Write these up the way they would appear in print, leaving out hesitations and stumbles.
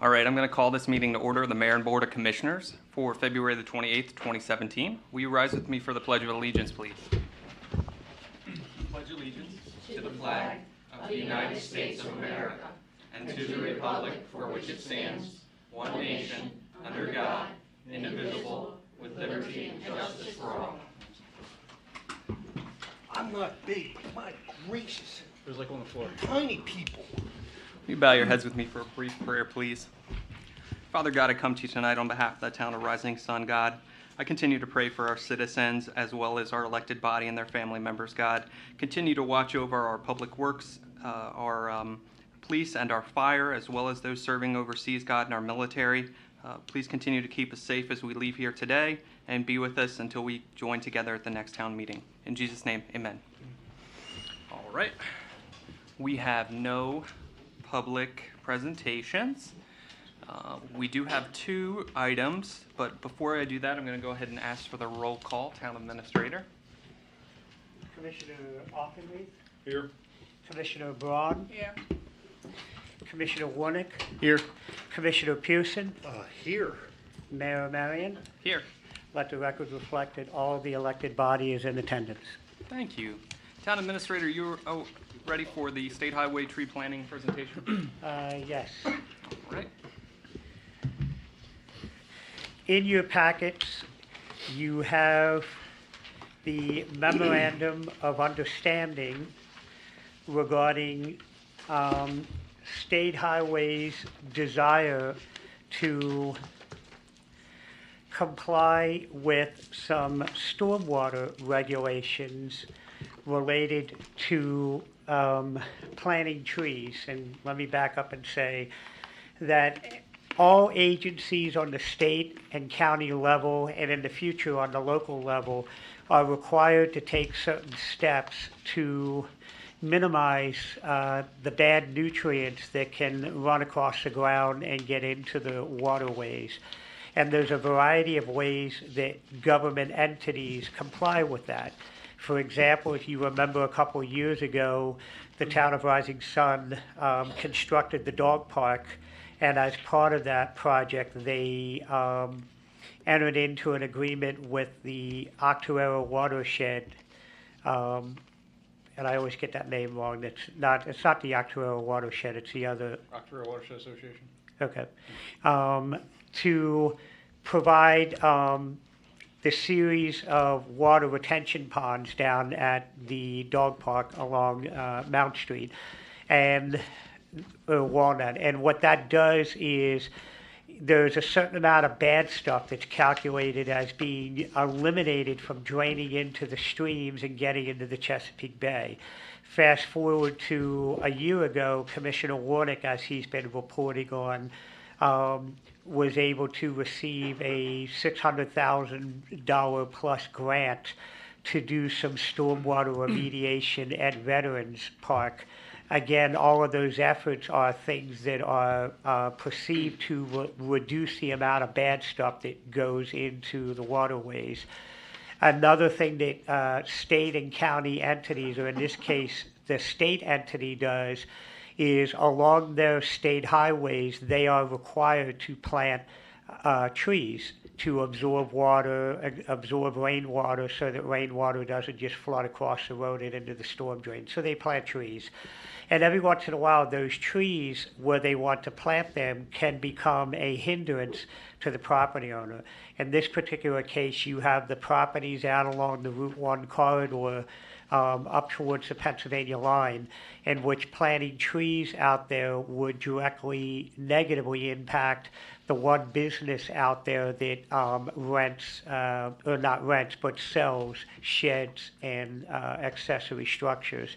All right, I'm going to call this meeting to order, the Mayor and Board of Commissioners for February the 28th, 2017. Will you rise with me for the Pledge of Allegiance, please? Pledge allegiance to the flag of the United States of America and to the republic for which it stands, one nation, under God, indivisible, with liberty and justice for all. I'm not big, but my gracious, There's like on the floor. tiny people. Will you bow your heads with me for a brief prayer, please? Father God, I come to you tonight on behalf of the town of Rising Sun, God. I continue to pray for our citizens as well as our elected body and their family members, God. Continue to watch over our public works, our police and our fire, as well as those serving overseas, God, and our military. Please continue to keep us safe as we leave here today and be with us until we join together at the next town meeting. In Jesus' name, amen. All right. We have no public presentations. We do have 2 items, but before I do that, I'm going to go ahead and ask for the roll call. Town Administrator. Commissioner Auchenreith, Here. Commissioner Braun, Here. Commissioner Warnick, Here. Commissioner Pearson, Here. Mayor Marion. Here. Let the record reflect that all of the elected body is in attendance. Thank you. Town Administrator, you're ready for the State Highway Tree Planning presentation? Yes. All right. In your packets, you have the memorandum of understanding regarding State Highway's desire to comply with some stormwater regulations related to planting trees. And let me back up and say that all agencies on the state and county level, and in the future on the local level, are required to take certain steps to minimize the bad nutrients that can run across the ground and get into the waterways. And there's a variety of ways that government entities comply with that. For example, if you remember a couple of years ago, the town of Rising Sun constructed the dog park, and as part of that project, they entered into an agreement with the Octorara watershed, and I always get that name wrong. It's not the Octorara watershed, it's the other. Octorara Watershed Association. Okay. To provide the series of water retention ponds down at the dog park along Mount Street and Walnut. And what that does is there's a certain amount of bad stuff that's calculated as being eliminated from draining into the streams and getting into the Chesapeake Bay. Fast forward to a year ago, Commissioner Warnick, as he's been reporting on, was able to receive a $600,000 plus grant to do some stormwater remediation at Veterans Park. Again, all of those efforts are things that are perceived to reduce the amount of bad stuff that goes into the waterways. Another thing that state and county entities, or in this case, the state entity does, is along their state highways, they are required to plant trees to absorb water, absorb rainwater, so that rainwater doesn't just flood across the road and into the storm drain. So they plant trees. And every once in a while, those trees, where they want to plant them, can become a hindrance to the property owner. In this particular case, you have the properties out along the Route 1 corridor up towards the Pennsylvania line, in which planting trees out there would directly negatively impact the one business out there that rents, or not rents, but sells sheds and accessory structures.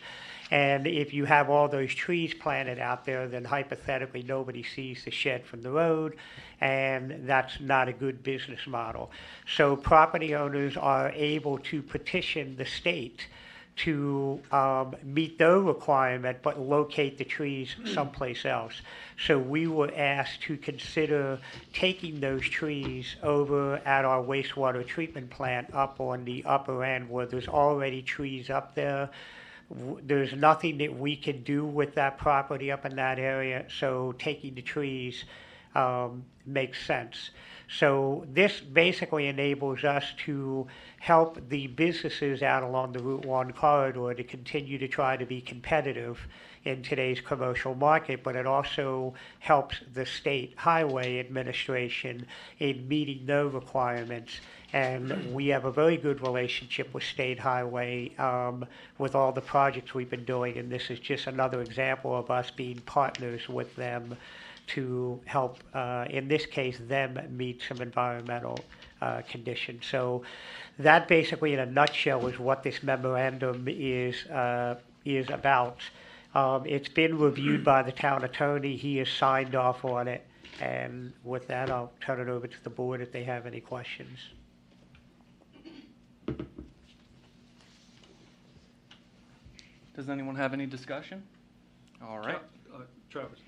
And if you have all those trees planted out there, then hypothetically nobody sees the shed from the road, and that's not a good business model. So property owners are able to petition the state to meet their requirement, but locate the trees someplace else. So we were asked to consider taking those trees over at our wastewater treatment plant up on the upper end, where there's already trees up there. There's nothing that we can do with that property up in that area, so taking the trees makes sense. So this basically enables us to help the businesses out along the Route 1 corridor to continue to try to be competitive in today's commercial market, but it also helps the state highway administration in meeting their requirements. And we have a very good relationship with State Highway with all the projects we've been doing, and this is just another example of us being partners with them to help, in this case, them meet some environmental conditions. So that basically, in a nutshell, is what this memorandum is about. It's been reviewed by the town attorney. He has signed off on it. And with that, I'll turn it over to the board if they have any questions. Does anyone have any discussion? All right. Travis,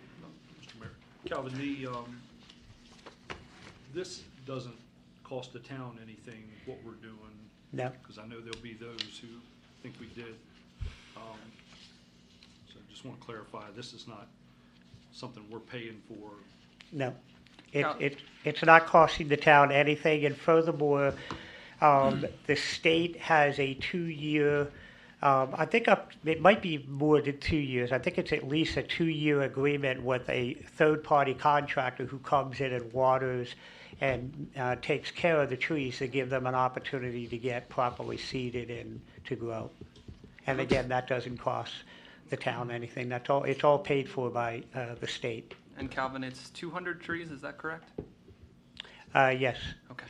Mr. Mayor. Calvin, this doesn't cost the town anything, what we're doing. No. Because I know there'll be those who think we did. So I just want to clarify, this is not something we're paying for. No. Now- It's not costing the town anything, and furthermore, the state has a 2-year, I think it might be more than 2 years. I think it's at least a 2-year agreement with a third-party contractor who comes in and waters and takes care of the trees to give them an opportunity to get properly seeded and to grow. And again, that doesn't cost the town anything. It's all paid for by the state. And Calvin, it's 200 trees, is that correct? Yes. Okay.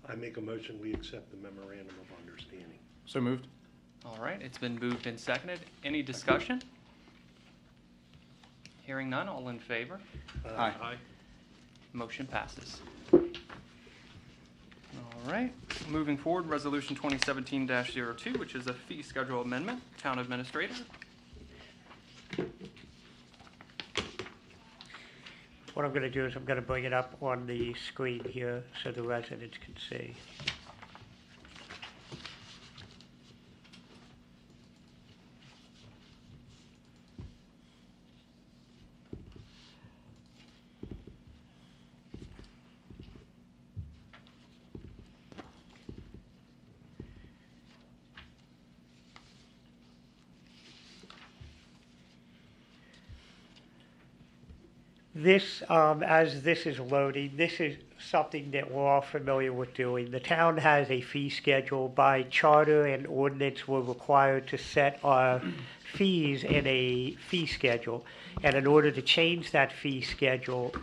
I make a motion, we accept the memorandum of understanding. So moved. All right, it's been moved and seconded. Any discussion? Hearing none, all in favor? Aye. Aye. Motion passes. All right, moving forward, Resolution 2017-02, which is a fee schedule amendment. Town Administrator. What I'm going to do is I'm going to bring it up on the screen here so the residents can see. This, as this is loading, this is something that we're all familiar with doing. The town has a fee schedule. By charter and ordinance, we're required to set our fees in a fee schedule. And in order to change that fee schedule,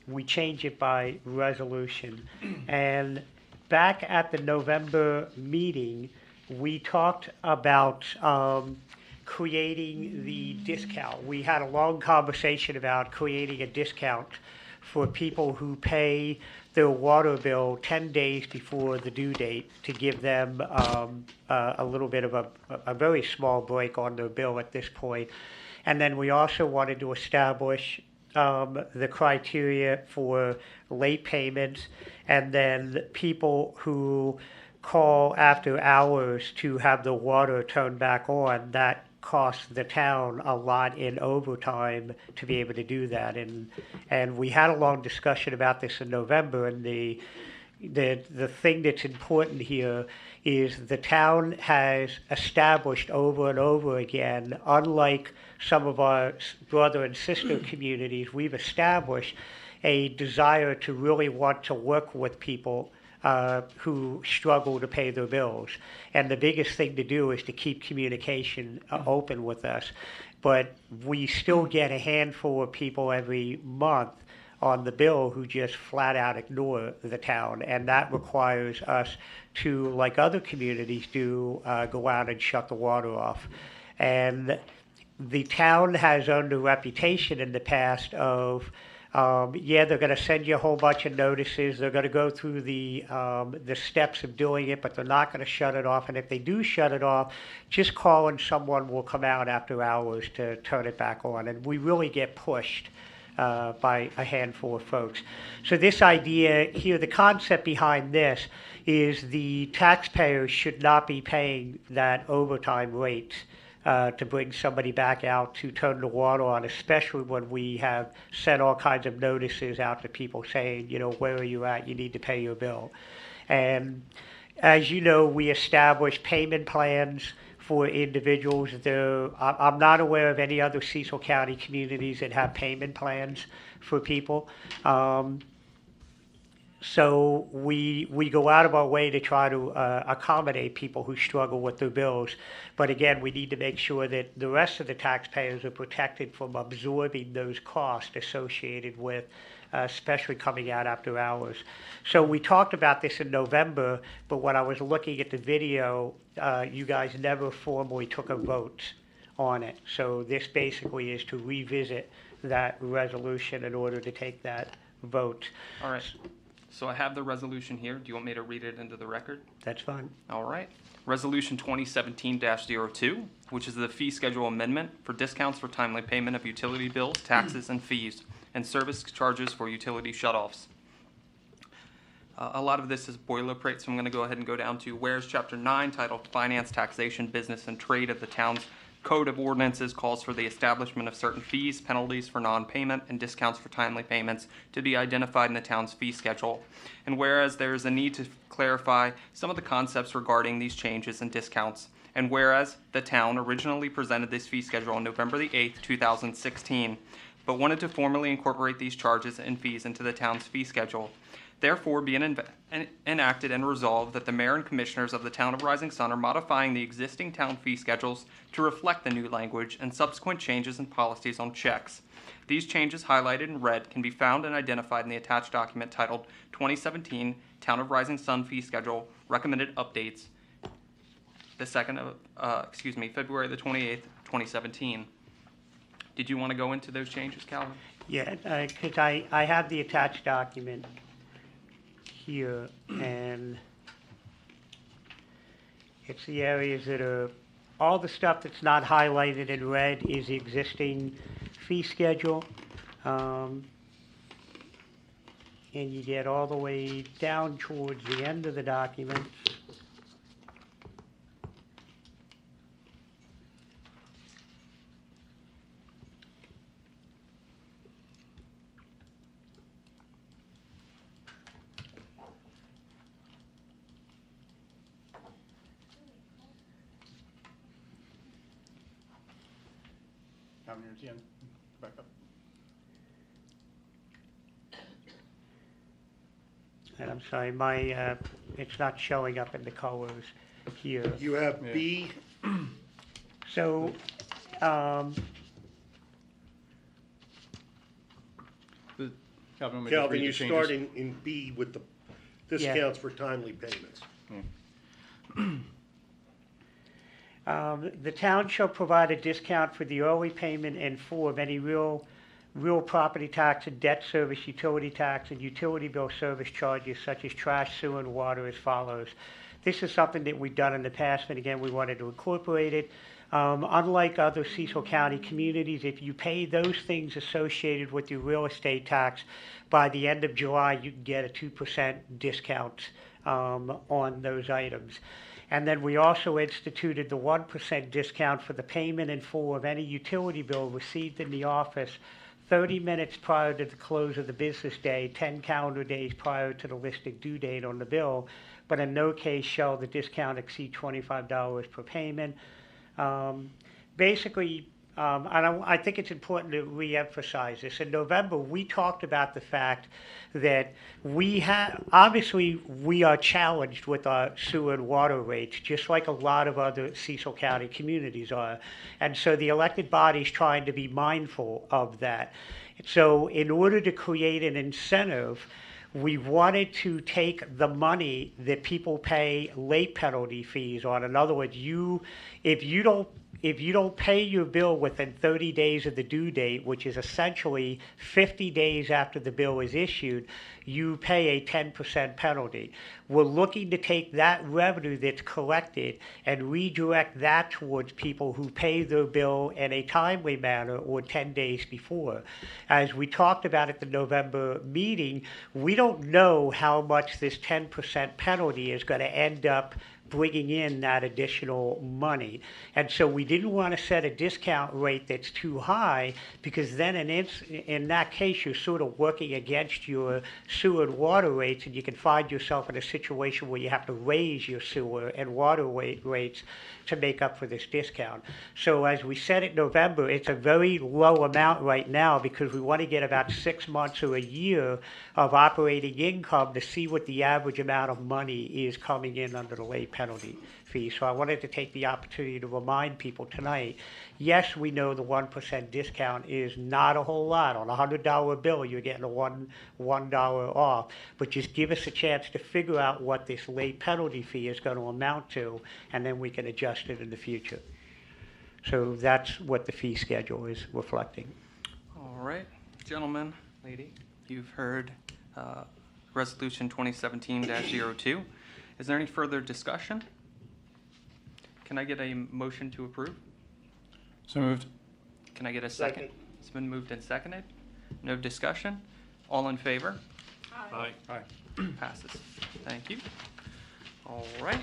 we change it by resolution. And back at the November meeting, we talked about creating the discount. We had a long conversation about creating a discount for people who pay their water bill 10 days before the due date to give them a little bit of a very small break on their bill at this point. And then we also wanted to establish the criteria for late payments, and then people who call after hours to have the water turned back on, that costs the town a lot in overtime to be able to do that. And we had a long discussion about this in November, and the thing that's important here is the town has established over and over again, unlike some of our brother and sister communities, we've established a desire to really want to work with people who struggle to pay their bills. And the biggest thing to do is to keep communication open with us. But we still get a handful of people every month on the bill who just flat out ignore the town. And that requires us to, like other communities do, go out and shut the water off. And the town has earned a reputation in the past of they're going to send you a whole bunch of notices. They're going to go through the steps of doing it, but they're not going to shut it off. And if they do shut it off, just call and someone will come out after hours to turn it back on. And we really get pushed by a handful of folks. So this idea here, the concept behind this is the taxpayers should not be paying that overtime rate to bring somebody back out to turn the water on, especially when we have sent all kinds of notices out to people saying, where are you at? You need to pay your bill. And as you know, we establish payment plans for individuals. I'm not aware of any other Cecil County communities that have payment plans for people. So we go out of our way to try to accommodate people who struggle with their bills. But again, we need to make sure that the rest of the taxpayers are protected from absorbing those costs associated with especially coming out after hours. So we talked about this in November, but when I was looking at the video, you guys never formally took a vote on it. So this basically is to revisit that resolution in order to take that vote. All right. So I have the resolution here. Do you want me to read it into the record? That's fine. All right. Resolution 2017-02, which is the fee schedule amendment for discounts for timely payment of utility bills, taxes, and fees, and service charges for utility shutoffs. A lot of this is boilerplate, so I'm going to go ahead and go down to whereas Chapter 9, titled Finance, Taxation, Business, and Trade of the town's Code of Ordinances calls for the establishment of certain fees, penalties for non-payment, and discounts for timely payments to be identified in the town's fee schedule. And whereas there is a need to clarify some of the concepts regarding these changes and discounts, and whereas the town originally presented this fee schedule on November the 8th, 2016, but wanted to formally incorporate these charges and fees into the town's fee schedule. Therefore, be enacted and resolved that the mayor and commissioners of the town of Rising Sun are modifying the existing town fee schedules to reflect the new language and subsequent changes in policies on checks. These changes, highlighted in red, can be found and identified in the attached document titled 2017 Town of Rising Sun Fee Schedule Recommended Updates, February the 28th, 2017. Did you want to go into those changes, Calvin? Yeah, because I have the attached document here, and it's the areas that are, all the stuff that's not highlighted in red is the existing fee schedule. And you get all the way down towards the end of the document. How many years in? Back up. And I'm sorry, it's not showing up in the colors here. You have Yeah. B, So, Calvin, Calvin, you start in B with the Yeah. discounts for timely payments. The town shall provide a discount for the early payment in full of any real property tax and debt service, utility tax, and utility bill service charges such as trash, sewer, and water as follows. This is something that we've done in the past, and again, we wanted to incorporate it. Unlike other Cecil County communities, if you pay those things associated with your real estate tax, by the end of July, you can get a 2% discount on those items. And then we also instituted the 1% discount for the payment in full of any utility bill received in the office 30 minutes prior to the close of the business day, 10 calendar days prior to the listed due date on the bill, but in no case shall the discount exceed $25 per payment. Basically, I think it's important to reemphasize this. In November, we talked about the fact that we are challenged with our sewer and water rates, just like a lot of other Cecil County communities are. And so the elected body's trying to be mindful of that. So in order to create an incentive, we wanted to take the money that people pay late penalty fees on. In other words, if you don't pay your bill within 30 days of the due date, which is essentially 50 days after the bill is issued, you pay a 10% penalty. We're looking to take that revenue that's collected and redirect that towards people who pay their bill in a timely manner or 10 days before. As we talked about at the November meeting, we don't know how much this 10% penalty is going to end up bringing in that additional money. And so we didn't want to set a discount rate that's too high, because then in that case, you're sort of working against your sewer and water rates, and you can find yourself in a situation where you have to raise your sewer and water rates to make up for this discount. So as we said in November, it's a very low amount right now, because we want to get about 6 months or a year of operating income to see what the average amount of money is coming in under the late penalty fee. So I wanted to take the opportunity to remind people tonight, yes, we know the 1% discount is not a whole lot. On a $100 bill, you're getting a $1 off. But just give us a chance to figure out what this late penalty fee is going to amount to, and then we can adjust it in the future. So that's what the fee schedule is reflecting. All right, gentlemen, lady, you've heard Resolution 2017-02. Is there any further discussion? Can I get a motion to approve? So moved. Can I get a second? Second. It's been moved and seconded. No discussion? All in favor? Aye. Aye. Passes. Thank you. All right.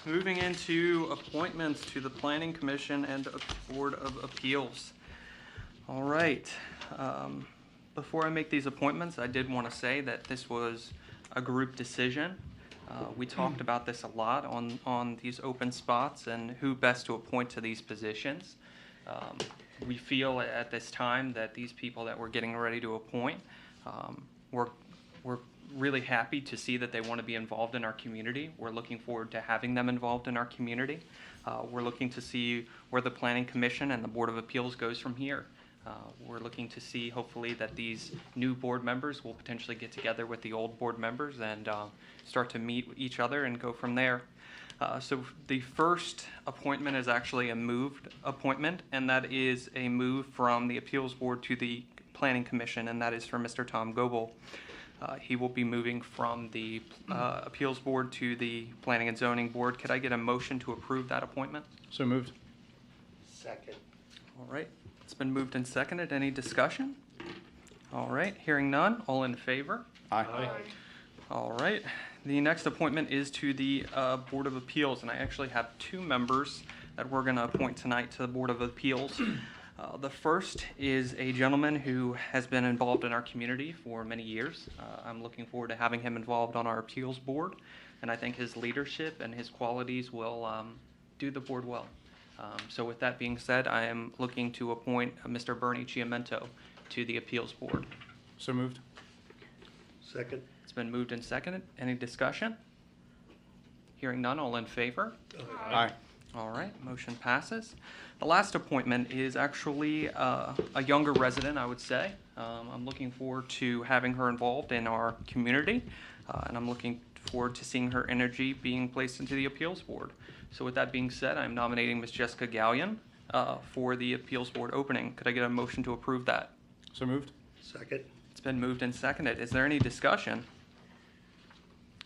Moving into appointments to the Planning Commission and Board of Appeals. All right. Before I make these appointments, I did want to say that this was a group decision. We talked about this a lot on these open spots and who best to appoint to these positions. We feel at this time that these people that we're getting ready to appoint, we're really happy to see that they want to be involved in our community. We're looking forward to having them involved in our community. We're looking to see where the Planning Commission and the Board of Appeals goes from here. We're looking to see, hopefully, that these new board members will potentially get together with the old board members and start to meet each other and go from there. So the first appointment is actually a moved appointment, and that is a move from the Appeals Board to the Planning Commission, and that is for Mr. Tom Goebel. He will be moving from the Appeals Board to the Planning and Zoning Board. Could I get a motion to approve that appointment? So moved. Second. All right. It's been moved and seconded. Any discussion? All right. Hearing none. All in favor? Aye. All right. The next appointment is to the Board of Appeals, and I actually have 2 members that we're going to appoint tonight to the Board of Appeals. The first is a gentleman who has been involved in our community for many years. I'm looking forward to having him involved on our Appeals Board, and I think his leadership and his qualities will do the board well. So with that being said, I am looking to appoint Mr. Bernie Chiamento to the Appeals Board. So moved. Second. It's been moved and seconded. Any discussion? Hearing none, all in favor? Aye. All right, motion passes. The last appointment is actually a younger resident, I would say. I'm looking forward to having her involved in our community, and I'm looking forward to seeing her energy being placed into the Appeals Board. So with that being said, I'm nominating Ms. Jessica Gallion for the Appeals Board opening. Could I get a motion to approve that? So moved. Second. It's been moved and seconded. Is there any discussion?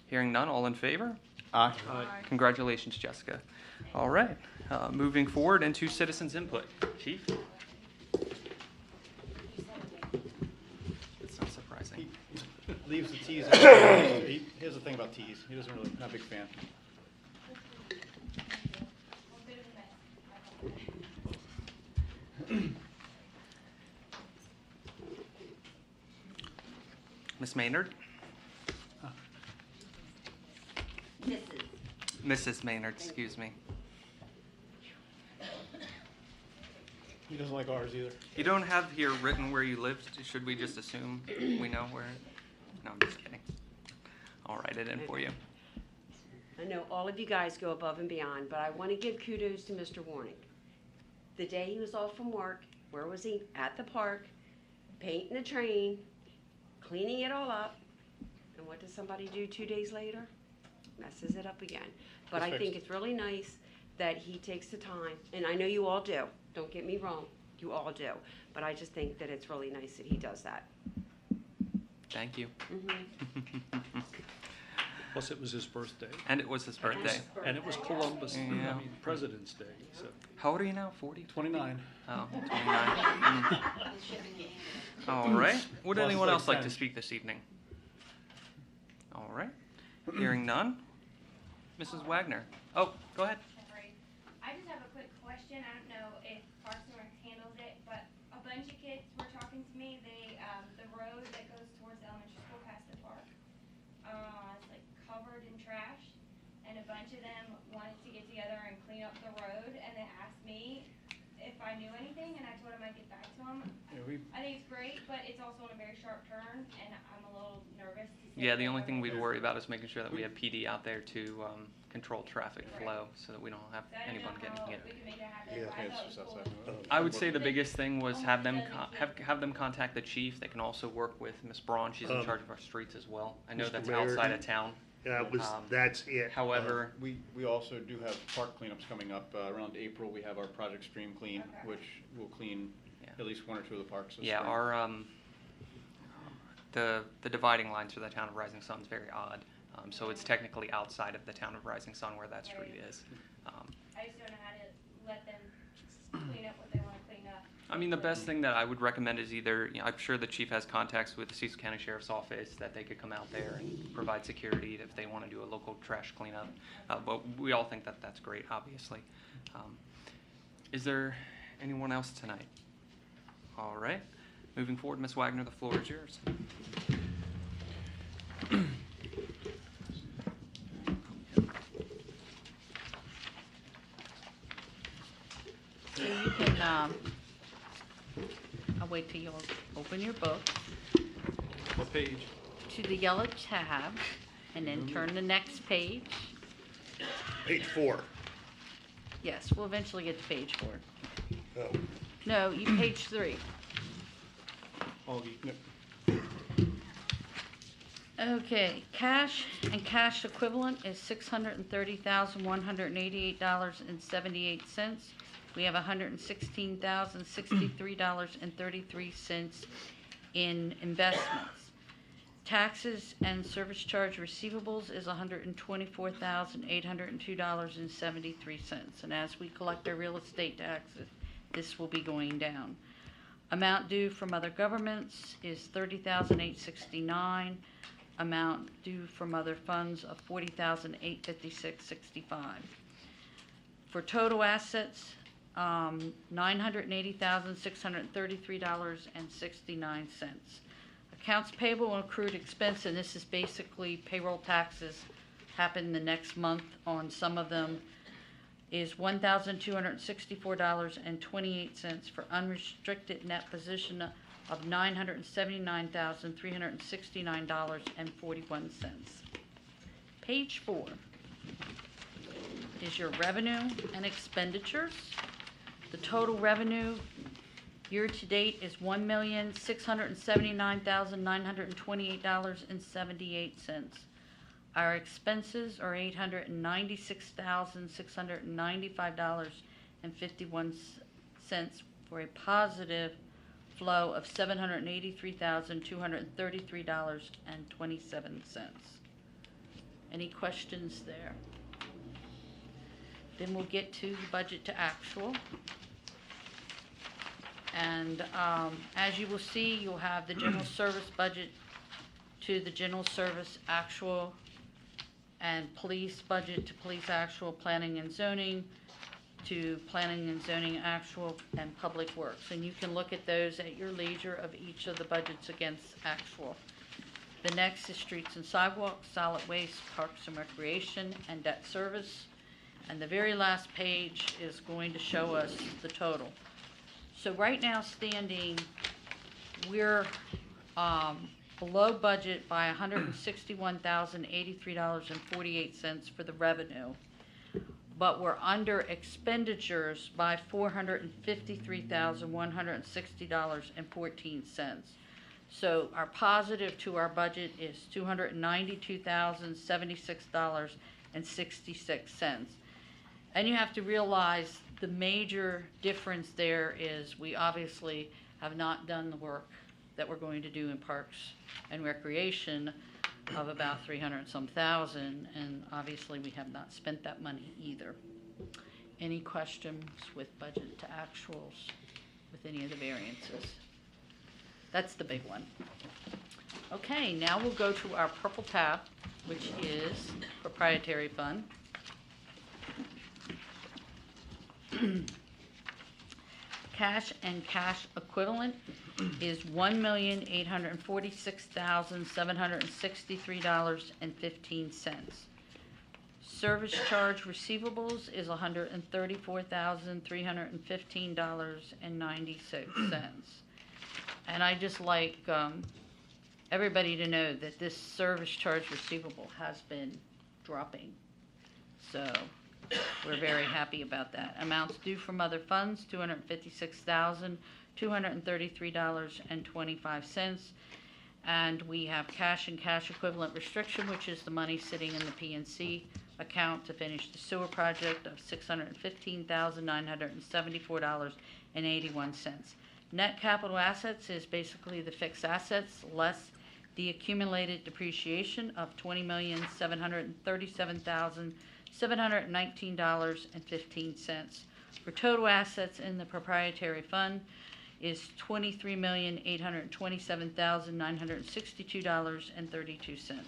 Hearing none, all in favor? Aye. Congratulations, Jessica. All right, moving forward into citizens' input. Chief? It's not surprising. Leaves the teas. Here's the thing about teas. He doesn't really, not a big fan. Ms. Maynard? Mrs. Maynard, excuse me. He doesn't like ours either. You don't have here written where you live. Should we just assume we know where? No, I'm just kidding. I'll write it in for you. I know all of you guys go above and beyond, but I want to give kudos to Mr. Warnick. The day he was off from work, where was he? At the park, painting the train, cleaning it all up. And what does somebody do 2 days later? Messes it up again. But It's I think fixed. it's really nice that he takes the time, and I know you all do. Don't get me wrong, you all do. But I just think that it's really nice that he does that. Thank you. Plus, it was his birthday. And it was his birthday. And it was Columbus, I Yeah. mean, President's Day, so. How old are you now? 40? 29. Oh, 29. All right. Would Lost anyone like else like 10. to speak this evening? All right. Hearing none. Mrs. Wagner? Oh, go ahead. Sorry. I just have a quick question. I don't know if Parks and Rec handles it, but a bunch of kids were talking to me. The road that goes towards the elementary school past the park, it's like covered in trash. And a bunch of them wanted to get together and clean up the road, and they asked me if I knew anything, and I told them I'd get back to them. I think it's great, but it's also on a very sharp turn, and I'm a little nervous to say. Yeah, the that only I thing really we'd know. worry about is making sure that we have PD out there to control traffic flow so that we don't have So I don't anyone know getting how hit. we can make it happen. Yeah. but I Yeah, it's thought it just was outside. cool. I would say the biggest thing was have them have them contact the chief. They can also work with Miss Braun. She's in charge of our streets as well. I know Mr. that's Mayor, outside of town. That's it. However, We also do have park cleanups coming up. Around April, we have our Project Stream Clean, Okay. which will clean Yeah. at least one or two of the parks this yeah, spring. our the dividing lines for the town of Rising Sun is very odd. So it's technically outside of the town of Rising Sun where that street is. I just don't know how to let them clean up what they want to clean up. I mean, the best thing that I would recommend is either, I'm sure the chief has contacts with the Cecil County Sheriff's Office that they could come out there and provide security if they want to do a local trash cleanup. But we all think that that's great, obviously. Is there anyone else tonight? All right. Moving forward, Ms. Wagner, the floor is yours. So you can, I'll wait till you open your book What page? to the yellow tab and then turn the next page. Page 4. Yes, we'll eventually get to page 4. Oh, No, you page 3. Augie, Okay, cash and cash equivalent is $630,188.78. We have $116,063.33 in investments. Taxes and service charge receivables is $124,802.73. And as we collect our real estate taxes, this will be going down. Amount due from other governments is $30,869. Amount due from other funds of $40,856.65. For total assets, $980,633.69. Accounts payable and accrued expense, and this is basically payroll taxes happen the next month on some of them, is $1,264.28 for unrestricted net position of $979,369.41. Page 4 is your revenue and expenditures. The total revenue year-to-date is $1,679,928.78. Our expenses are $896,695.51 for a positive flow of $783,233.27. Any questions there? Then we'll get to the budget to actual. And as you will see, you'll have the general service budget to the general service actual, and police budget to police actual, planning and zoning to planning and zoning actual, and public works. And you can look at those at your leisure of each of the budgets against actual. The next is streets and sidewalks, solid waste, parks and recreation, and debt service. And the very last page is going to show us the total. So right now standing, we're below budget by $161,083.48 for the revenue. But we're under expenditures by $453,160.14. So our positive to our budget is $292,076.66. And you have to realize the major difference there is we obviously have not done the work that we're going to do in parks and recreation of about 300 some thousand, and obviously we have not spent that money either. Any questions with budget to actuals with any of the variances? That's the big one. Okay, now we'll go to our purple tab, which is proprietary fund. Cash and cash equivalent is $1,846,763.15. Service charge receivables is $134,315.96. And I just like everybody to know that this service charge receivable has been dropping. So we're very happy about that. Amounts due from other funds, $256,233.25. And we have cash and cash equivalent restriction, which is the money sitting in the PNC account to finish the sewer project of $615,974.81. Net capital assets is basically the fixed assets less the accumulated depreciation of $20,737,719.15. For total assets in the proprietary fund is $23,827,962.32.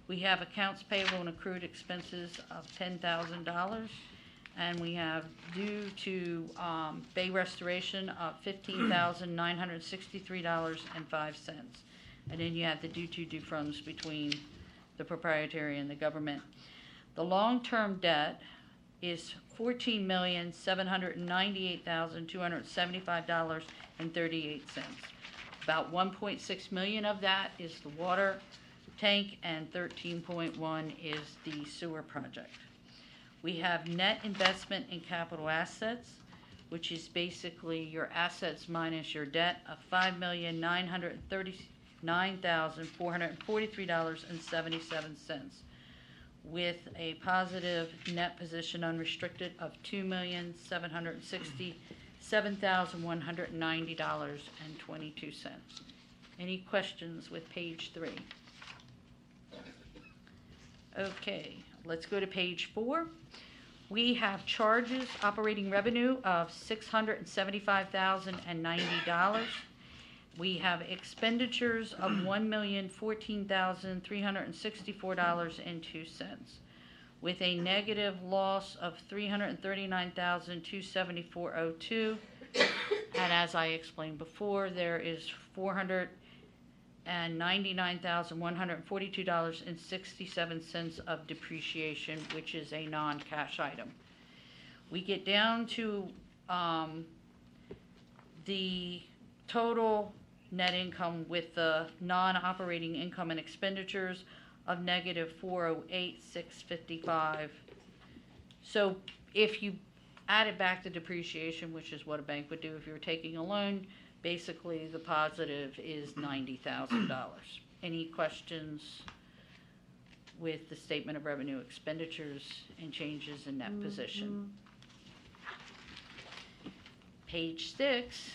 We have accounts payable and accrued expenses of $10,000, and we have due to Bay Restoration of $15,963.05. And then you have the due fronts between the proprietary and the government. The long-term debt is $14,798,275.38. About $1.6 million of that is the water tank, and 13.1 is the sewer project. We have net investment in capital assets, which is basically your assets minus your debt of $5,939,443.77, with a positive net position unrestricted of $2,767,190.22. Any questions with page 3? Okay, let's go to page 4. We have charges, operating revenue of $675,090. We have expenditures of $1,014,364.02, with a negative loss of $339,274.02. And as I explained before, there is $499,142.67 of depreciation, which is a non-cash item. We get down to the total net income with the non-operating income and expenditures of negative $408,655. So if you add it back to depreciation, which is what a bank would do if you were taking a loan, basically the positive is $90,000. Any questions with the statement of revenue, expenditures, and changes in net position? Page 6,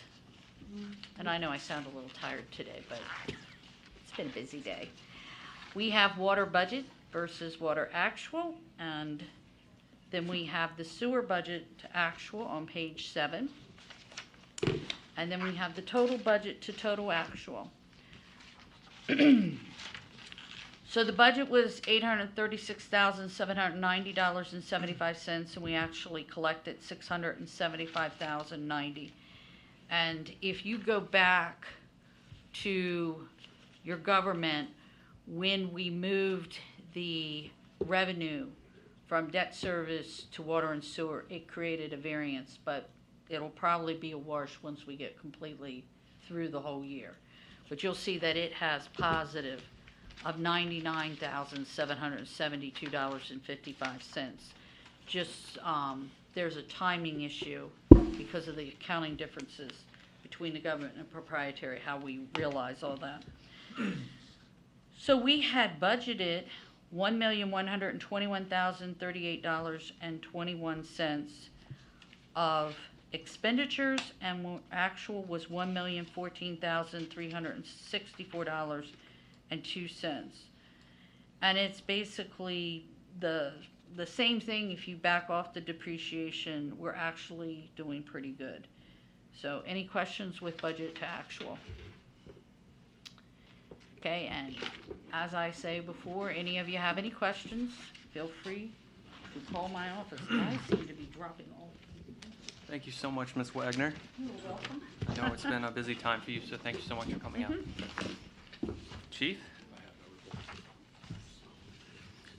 and I know I sound a little tired today, but it's been a busy day. We have water budget versus water actual, and then we have the sewer budget to actual on page 7. And then we have the total budget to total actual. So the budget was $836,790.75, and we actually collected $675,090. And if you go back to your government, when we moved the revenue from debt service to water and sewer, it created a variance, but it'll probably be a wash once we get completely through the whole year. But you'll see that it has positive of $99,772.55. Just, there's a timing issue because of the accounting differences between the government and proprietary, how we realize all that. So we had budgeted $1,121,038.21 of expenditures, and actual was $1,014,364.02. And it's basically the same thing. If you back off the depreciation, we're actually doing pretty good. So any questions with budget to actual? Okay, and as I say before, any of you have any questions, feel free to call my office. I seem to be dropping all. Thank you so much, Ms. Wagner. You're welcome. I know it's been a busy time for you, so thank you so much for coming out. Chief?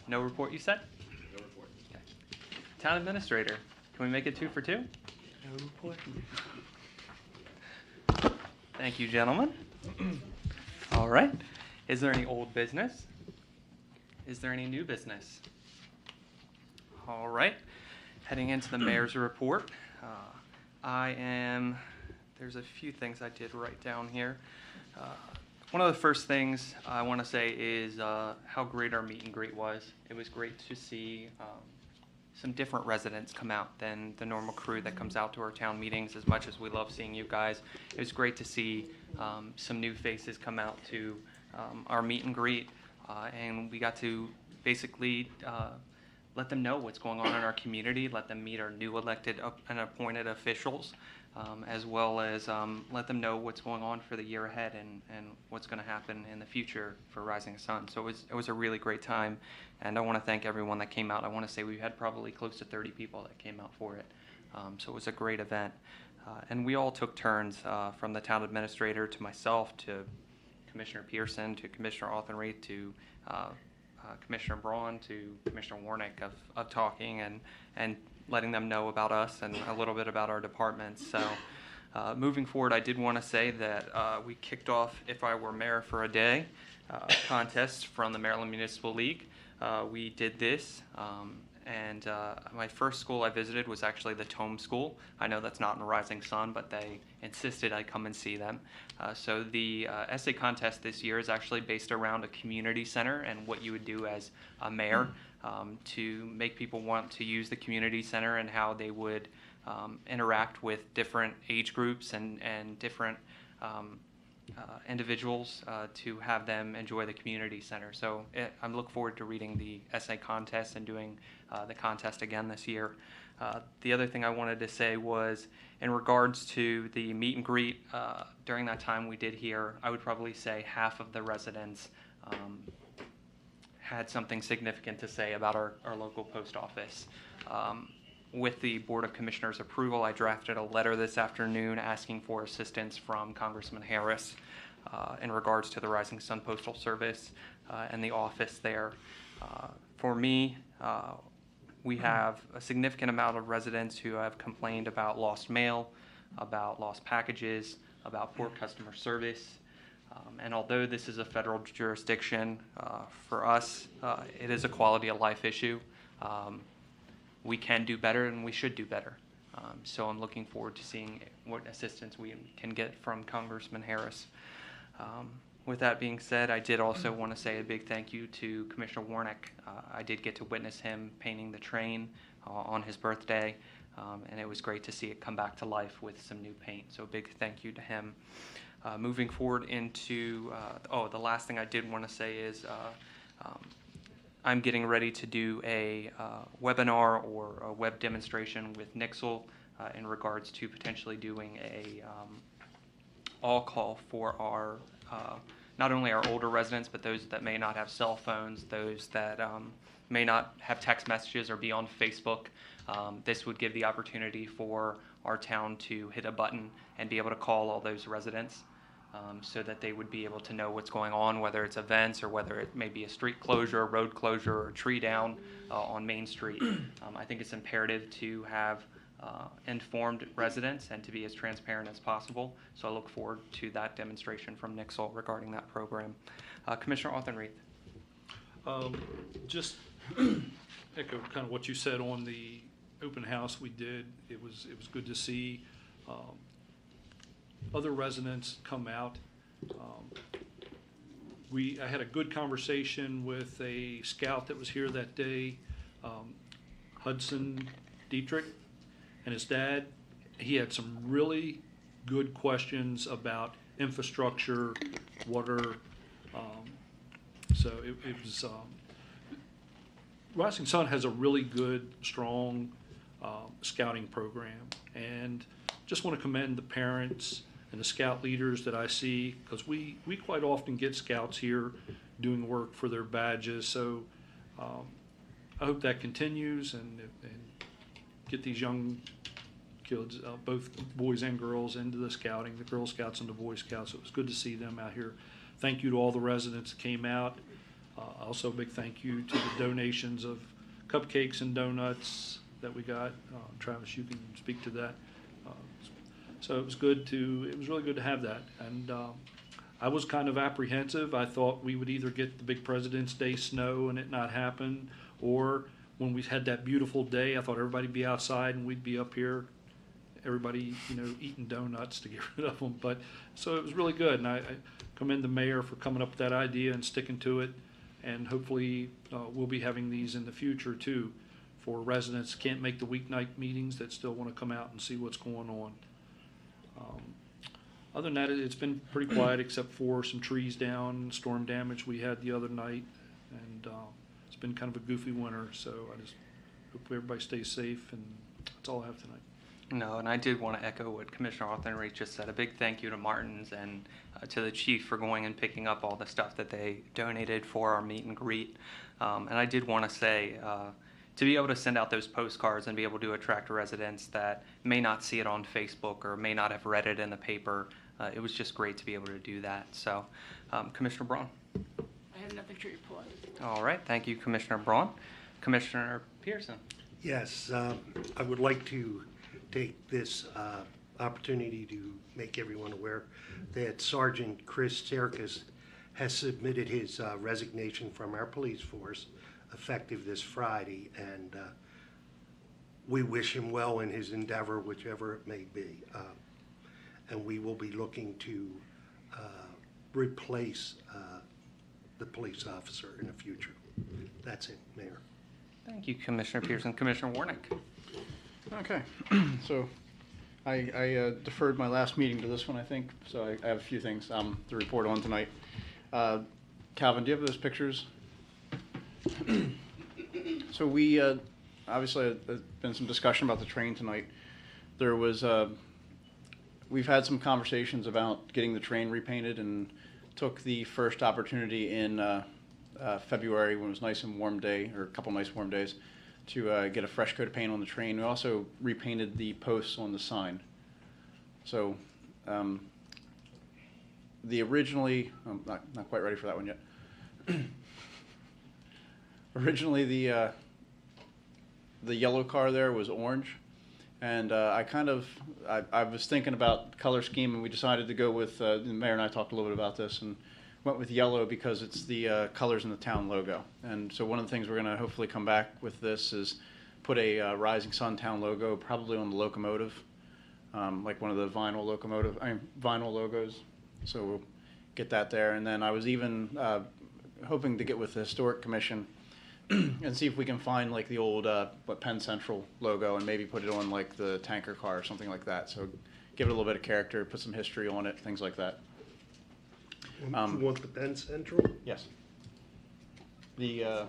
No report, you said? No report. Town Administrator, can we make it 2 for 2? No report. Thank you, gentlemen. All right. Is there any old business? Is there any new business? All right. Heading into the mayor's report. There's a few things I did write down here. One of the first things I want to say is how great our meet and greet was. It was great to see some different residents come out than the normal crew that comes out to our town meetings. As much as we love seeing you guys, it was great to see some new faces come out to our meet and greet, and we got to basically let them know what's going on in our community, let them meet our new elected and appointed officials, as well as let them know what's going on for the year ahead and what's going to happen in the future for Rising Sun. So it was a really great time, and I want to thank everyone that came out. I want to say we had probably close to 30 people that came out for it. So it was a great event. And we all took turns, from the town administrator to myself to Commissioner Pearson to Commissioner Authrenreath to Commissioner Braun to Commissioner Warnick of talking and letting them know about us and a little bit about our departments. So moving forward, I did want to say that we kicked off If I Were Mayor for a Day contest from the Maryland Municipal League. We did this, and my first school I visited was actually the Tome School. I know that's not in Rising Sun, but they insisted I come and see them. So the essay contest this year is actually based around a community center and what you would do as a mayor to make people want to use the community center and how they would interact with different age groups and different individuals to have them enjoy the community center. So I look forward to reading the essay contest and doing the contest again this year. The other thing I wanted to say was in regards to the meet and greet, during that time we did here, I would probably say half of the residents had something significant to say about our local post office. With the Board of Commissioners approval, I drafted a letter this afternoon asking for assistance from Congressman Harris in regards to the Rising Sun Postal Service and the office there. For me, we have a significant amount of residents who have complained about lost mail, about lost packages, about poor customer service. And although this is a federal jurisdiction, for us, it is a quality of life issue. We can do better and we should do better. So I'm looking forward to seeing what assistance we can get from Congressman Harris. With that being said, I did also want to say a big thank you to Commissioner Warnick. I did get to witness him painting the train on his birthday, and it was great to see it come back to life with some new paint. So a big thank you to him. Moving forward into, the last thing I did want to say is I'm getting ready to do a webinar or a web demonstration with Nixle in regards to potentially doing a all call for our not only our older residents, but those that may not have cell phones, those that may not have text messages or be on Facebook. This would give the opportunity for our town to hit a button and be able to call all those residents. So that they would be able to know what's going on, whether it's events or whether it may be a street closure, a road closure, or a tree down on Main Street. I think it's imperative to have informed residents and to be as transparent as possible. So I look forward to that demonstration from Nixle regarding that program. Commissioner Authrenreath. Just echo kind of what you said on the open house we did. It was good to see other residents come out. I had a good conversation with a scout that was here that day, Hudson Dietrich, and his dad. He had some really good questions about infrastructure, water. So it was, Rising Sun has a really good, strong scouting program. And just want to commend the parents and the scout leaders that I see, because we quite often get scouts here doing work for their badges. So I hope that continues and get these young kids, both boys and girls, into the scouting, the Girl Scouts and the Boy Scouts. So it was good to see them out here. Thank you to all the residents that came out. Also, a big thank you to the donations of cupcakes and donuts that we got. Travis, you can speak to that. So it was really good to have that. And I was kind of apprehensive. I thought we would either get the big President's Day snow and it not happen, or when we had that beautiful day, I thought everybody'd be outside and we'd be up here, everybody, eating donuts to get rid of them. But so it was really good, and I commend the mayor for coming up with that idea and sticking to it. And hopefully, we'll be having these in the future too, for residents who can't make the weeknight meetings that still want to come out and see what's going on. Other than that, it's been pretty quiet except for some trees down, storm damage we had the other night, and it's been kind of a goofy winter. So I just hope everybody stays safe, and that's all I have tonight. No, and I did want to echo what Commissioner Arthur just said. A big thank you to Martins and to the chief for going and picking up all the stuff that they donated for our meet and greet. And I did want to say, to be able to send out those postcards and be able to attract residents that may not see it on Facebook or may not have read it in the paper, it was just great to be able to do that. So, Commissioner Braun. I have nothing to report. All right, thank you, Commissioner Braun. Commissioner Pearson. Yes, I would like to take this opportunity to make everyone aware that Sergeant Chris Serkis has submitted his resignation from our police force effective this Friday, and we wish him well in his endeavor, whichever it may be. And we will be looking to replace the police officer in the future. That's it, Mayor. Thank you, Commissioner Pearson. Commissioner Warnick. Okay, so I deferred my last meeting to this one, I think, so I have a few things to report on tonight. Calvin, do you have those pictures? So we, obviously, there's been some discussion about the train tonight. There was, we've had some conversations about getting the train repainted, and took the first opportunity in February, when it was a nice and warm day, or a couple nice warm days, to get a fresh coat of paint on the train. We also repainted the posts on the sign. So the originally, I'm not quite ready for that one yet. Originally the yellow car there was orange, and I was thinking about color scheme, and we decided to go with, the mayor and I talked a little bit about this, and went with yellow because it's the colors in the town logo. And so one of the things we're going to hopefully come back with this is put a Rising Sun town logo probably on the locomotive, like one of the vinyl logos. So we'll get that there. And then I was even hoping to get with the Historic Commission and see if we can find like the old Penn Central logo and maybe put it on like the tanker car or something like that. So give it a little bit of character, put some history on it, things like that. You want the Penn Central? Yes. It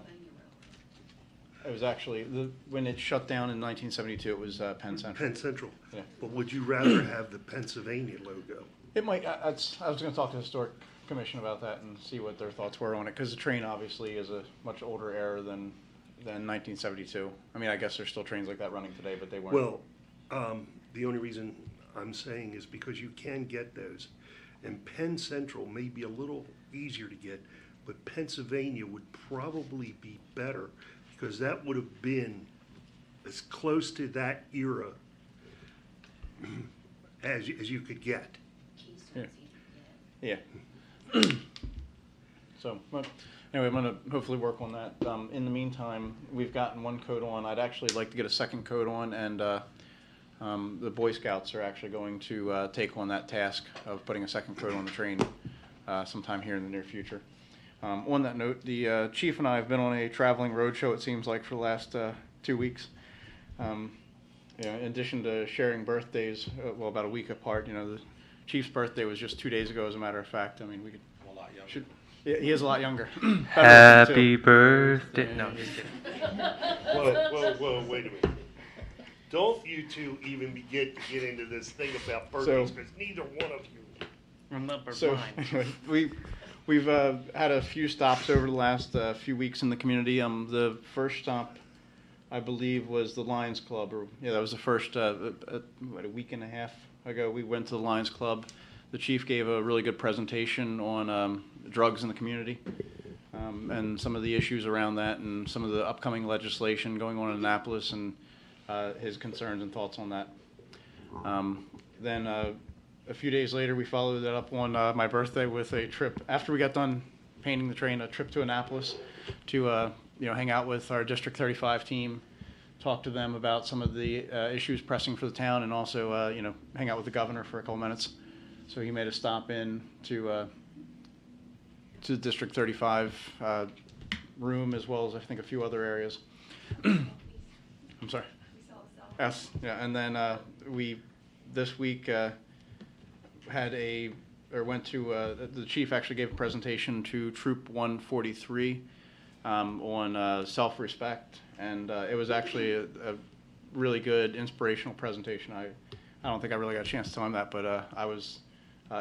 was actually, when it shut down in 1972, it was Penn Central. Penn Central. Yeah. But would you rather have the Pennsylvania logo? It might, I was going to talk to the Historic Commission about that and see what their thoughts were on it, because the train obviously is a much older era than 1972. I mean, I guess there's still trains like that running today, but they weren't. Well, the only reason I'm saying is because you can get those. And Penn Central may be a little easier to get, but Pennsylvania would probably be better, because that would have been as close to that era as you could get. Yeah. So, but anyway, I'm going to hopefully work on that. In the meantime, we've gotten one coat on. I'd actually like to get a second coat on, and the Boy Scouts are actually going to take on that task of putting a second coat on the train sometime here in the near future. On that note, the chief and I have been on a traveling road show, it seems like, for the last 2 weeks. In addition to sharing birthdays, well, about a week apart, the chief's birthday was just 2 days ago, as a matter of fact. I mean, we could. A lot younger. Yeah, he is a lot younger. Happy birthday. No, just kidding. Whoa, wait a minute. Don't you two even begin to get into this thing about birthdays, because neither one of you. Remember So mine. anyway, we've had a few stops over the last few weeks in the community. The first stop I believe, was the Lions Club, or yeah, that was the first what, a week and a half ago. We went to the Lions Club. The chief gave a really good presentation on drugs in the community and some of the issues around that, and some of the upcoming legislation going on in Annapolis, and his concerns and thoughts on that. Then a few days later, we followed that up on my birthday with a trip. After we got done painting the train, a trip to Annapolis to hang out with our District 35 team, talk to them about some of the issues pressing for the town, and also hang out with the governor for a couple minutes. So he made a stop in to the District 35 room, as well as I think a few other areas. I'm sorry. Yes, yeah, and then we this week went to the chief actually gave a presentation to Troop 143 on self-respect, and it was actually a really good inspirational presentation. I don't think I really got a chance to tell him that, but I was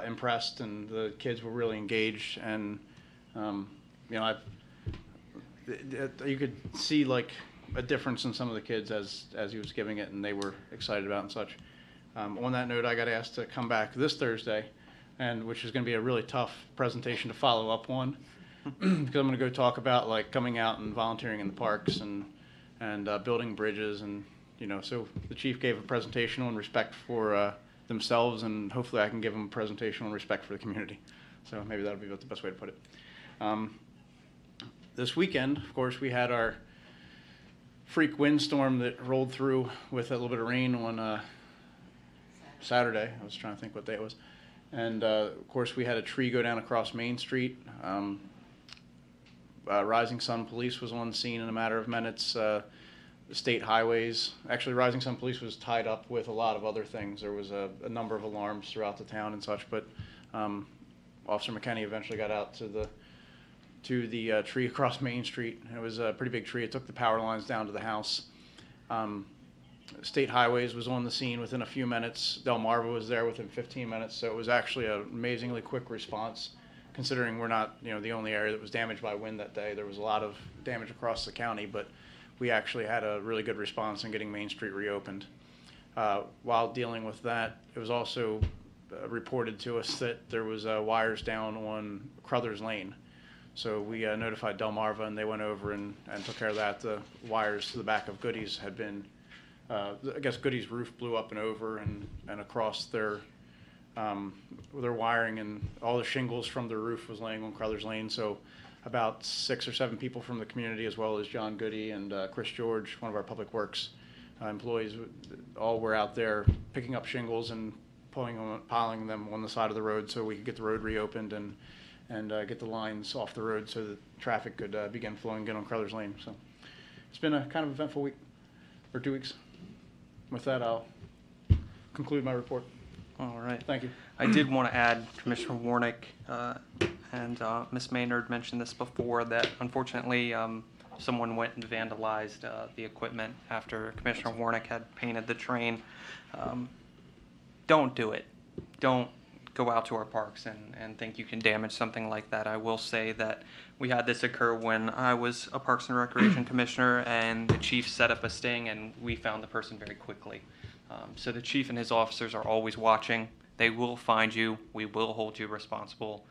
impressed, and the kids were really engaged, and you could see like a difference in some of the kids as he was giving it, and they were excited about it and such. On that note, I got asked to come back this Thursday, and which is going to be a really tough presentation to follow up on, because I'm going to go talk about like coming out and volunteering in the parks and building bridges, and so the chief gave a presentation on respect for themselves, and hopefully I can give them a presentation on respect for the community. So maybe that'll be the best way to put it. This weekend, of course, we had our freak windstorm that rolled through with a little bit of rain on Saturday. I was trying to think what day it was. And, of course, we had a tree go down across Main Street. Rising Sun Police was on scene in a matter of minutes. The state highways. Actually, Rising Sun Police was tied up with a lot of other things. There was a number of alarms throughout the town and such, but Officer McKenney eventually got out to the tree across Main Street. It was a pretty big tree. It took the power lines down to the house. State Highways was on the scene within a few minutes. Delmarva was there within 15 minutes. So it was actually an amazingly quick response, considering we're not the only area that was damaged by wind that day. There was a lot of damage across the county, but we actually had a really good response in getting Main Street reopened. While dealing with that, it was also reported to us that there was wires down on Crothers Lane. So we notified Delmarva, and they went over and took care of that. The wires to the back of Goody's had been, I guess Goody's roof blew up and over and across their wiring, and all the shingles from the roof was laying on Crothers Lane. So about 6 or 7 people from the community, as well as John Goody and Chris George, one of our Public Works employees, all were out there picking up shingles and piling them on the side of the road so we could get the road reopened and get the lines off the road so that traffic could begin flowing again on Crothers Lane. So it's been a kind of eventful week, or 2 weeks. With that, I'll conclude my report. All right. Thank you. I did want to add, Commissioner Warnick and Ms. Maynard mentioned this before, that unfortunately someone went and vandalized the equipment after Commissioner Warnick had painted the train. Don't do it. Don't go out to our parks and think you can damage something like that. I will say that we had this occur when I was a Parks and Recreation Commissioner, and the chief set up a sting, and we found the person very quickly. So the chief and his officers are always watching. They will find you. We will hold you responsible.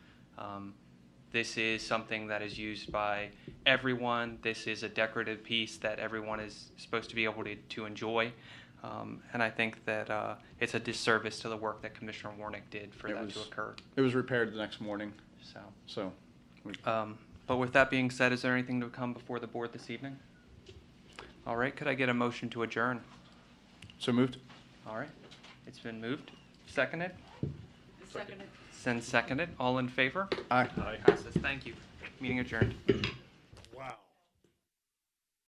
This is something that is used by everyone. This is a decorative piece that everyone is supposed to be able to enjoy. And I think that it's a disservice to the work that Commissioner Warnick did for that to occur. It was repaired the next morning. So. But with that being said, is there anything to come before the board this evening? All right, could I get a motion to adjourn? So moved. All right, it's been moved. Seconded? Seconded. Seconded. All in favor? Aye. Passes. Thank you. Meeting adjourned.